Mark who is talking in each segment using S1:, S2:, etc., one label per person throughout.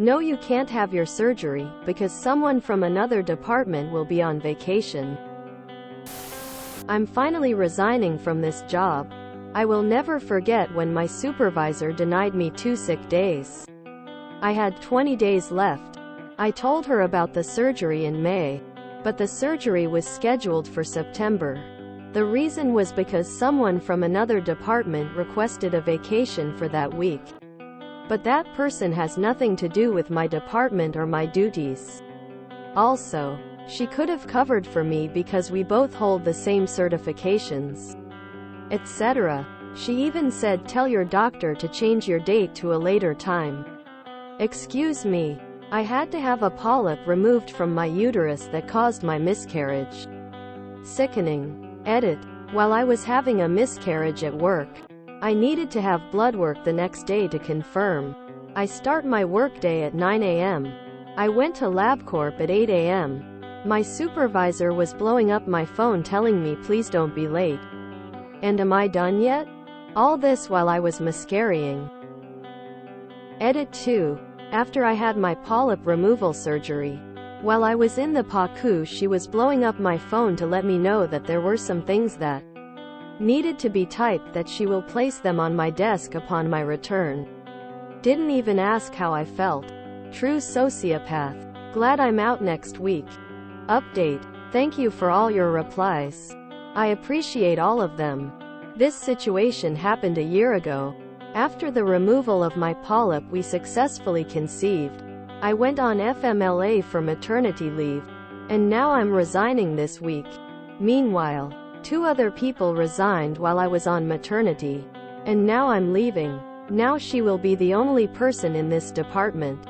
S1: No, you can't have your surgery, because someone from another department will be on vacation. I'm finally resigning from this job. I will never forget when my supervisor denied me 2 sick days. I had 20 days left. I told her about the surgery in May, but the surgery was scheduled for September. The reason was because someone from another department requested a vacation for that week. But that person has nothing to do with my department or my duties. Also, she could have covered for me because we both hold the same certifications, etc. She even said, tell your doctor to change your date to a later time. Excuse me. I had to have a polyp removed from my uterus that caused my miscarriage. Sickening. Edit. While I was having a miscarriage at work, I needed to have blood work the next day to confirm. I start my workday at 9 a.m. I went to LabCorp at 8 a.m. My supervisor was blowing up my phone telling me please don't be late. And am I done yet? All this while I was miscarrying. Edit 2. After I had my polyp removal surgery, while I was in the PACU, she was blowing up my phone to let me know that there were some things that needed to be typed, that she will place them on my desk upon my return. Didn't even ask how I felt. True sociopath. Glad I'm out next week. Update. Thank you for all your replies. I appreciate all of them. This situation happened a year ago. After the removal of my polyp, we successfully conceived. I went on FMLA for maternity leave, and now I'm resigning this week. Meanwhile, 2 other people resigned while I was on maternity, and now I'm leaving. Now she will be the only person in this department.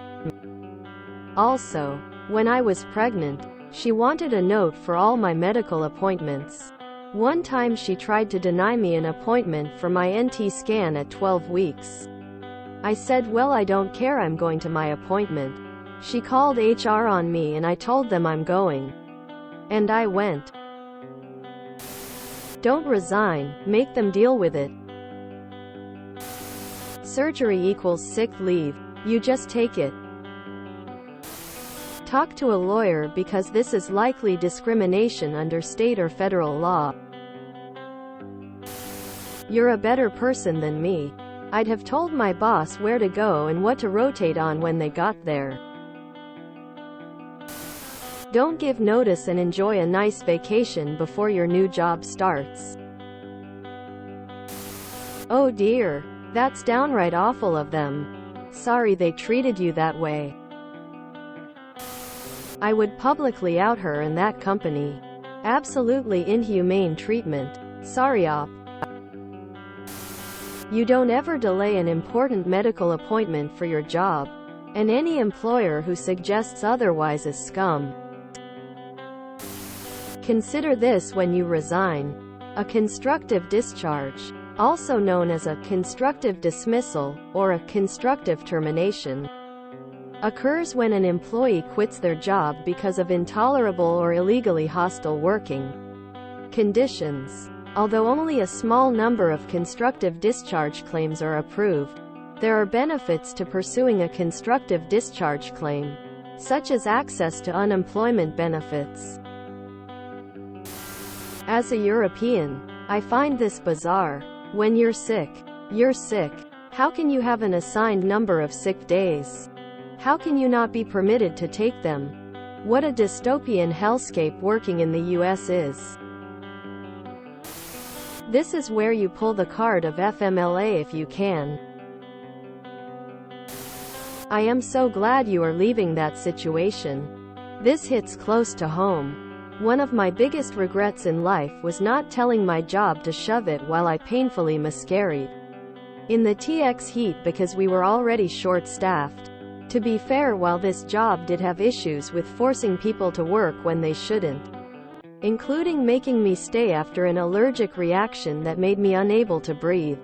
S1: Also, when I was pregnant, she wanted a note for all my medical appointments. One time she tried to deny me an appointment for my NT scan at 12 weeks. I said, well, I don't care, I'm going to my appointment. She called HR on me and I told them I'm going. And I went. Don't resign, make them deal with it. Surgery equals sick leave. You just take it. Talk to a lawyer because this is likely discrimination under state or federal law. You're a better person than me. I'd have told my boss where to go and what to rotate on when they got there. Don't give notice and enjoy a nice vacation before your new job starts. Oh dear, that's downright awful of them. Sorry they treated you that way. I would publicly out her and that company. Absolutely inhumane treatment. Sorry op. You don't ever delay an important medical appointment for your job, and any employer who suggests otherwise is scum. Consider this when you resign. A constructive discharge, also known as a constructive dismissal, or a constructive termination, occurs when an employee quits their job because of intolerable or illegally hostile working conditions. Although only a small number of constructive discharge claims are approved, there are benefits to pursuing a constructive discharge claim, such as access to unemployment benefits. As a European, I find this bizarre. When you're sick, you're sick. How can you have an assigned number of sick days? How can you not be permitted to take them? What a dystopian hellscape working in the US is. This is where you pull the card of FMLA if you can. I am so glad you are leaving that situation. This hits close to home. One of my biggest regrets in life was not telling my job to shove it while I painfully miscarried in the TX heat because we were already short-staffed. To be fair, while this job did have issues with forcing people to work when they shouldn't, including making me stay after an allergic reaction that made me unable to breathe,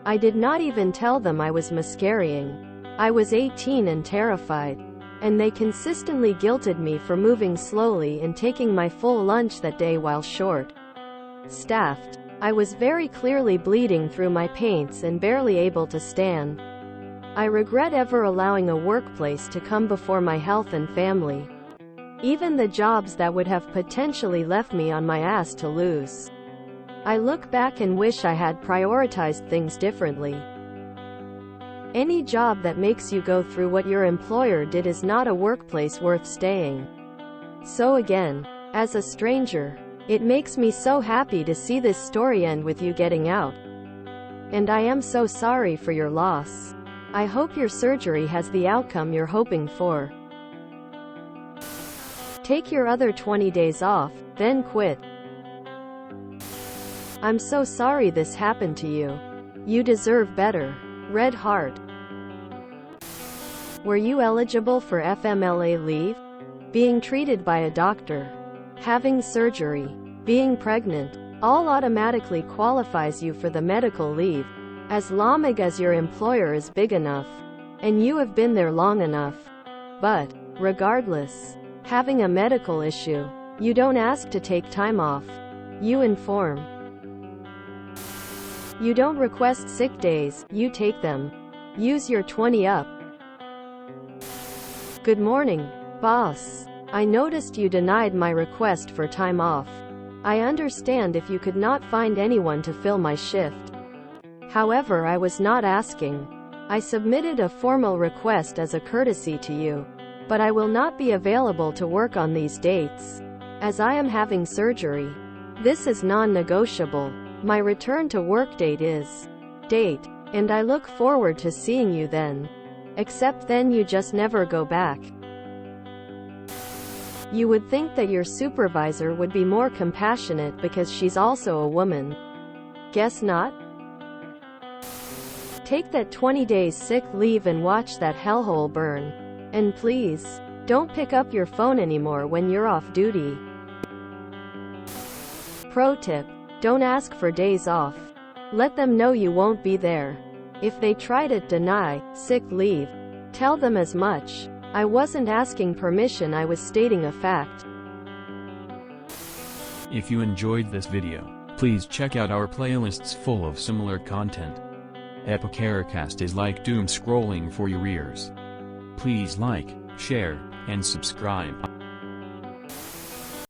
S1: I did not even tell them I was miscarrying. I was 18 and terrified, and they consistently guilted me for moving slowly and taking my full lunch that day while short-staffed. I was very clearly bleeding through my paints and barely able to stand. I regret ever allowing a workplace to come before my health and family. Even the jobs that would have potentially left me on my ass to lose. I look back and wish I had prioritized things differently. Any job that makes you go through what your employer did is not a workplace worth staying. So again, as a stranger, it makes me so happy to see this story end with you getting out. And I am so sorry for your loss. I hope your surgery has the outcome you're hoping for. Take your other 20 days off, then quit. I'm so sorry this happened to you. You deserve better. Red heart. Were you eligible for FMLA leave? Being treated by a doctor, having surgery, being pregnant, all automatically qualifies you for the medical leave, as long as your employer is big enough, and you have been there long enough. But, regardless, having a medical issue, you don't ask to take time off. You inform. You don't request sick days, you take them. Use your 20 up. Good morning, boss. I noticed you denied my request for time off. I understand if you could not find anyone to fill my shift. However, I was not asking. I submitted a formal request as a courtesy to you. But I will not be available to work on these dates, as I am having surgery. This is non-negotiable. My return to work date is date, and I look forward to seeing you then. Except then you just never go back. You would think that your supervisor would be more compassionate because she's also a woman. Guess not? Take that 20 days sick leave and watch that hellhole burn. And please, don't pick up your phone anymore when you're off duty. Pro tip: don't ask for days off. Let them know you won't be there. If they try to deny sick leave, tell them as much. I wasn't asking permission, I was stating a fact.
S2: If you enjoyed this video, please check out our playlists full of similar content. Epicaricast is like doom scrolling for your ears. Please like, share, and subscribe.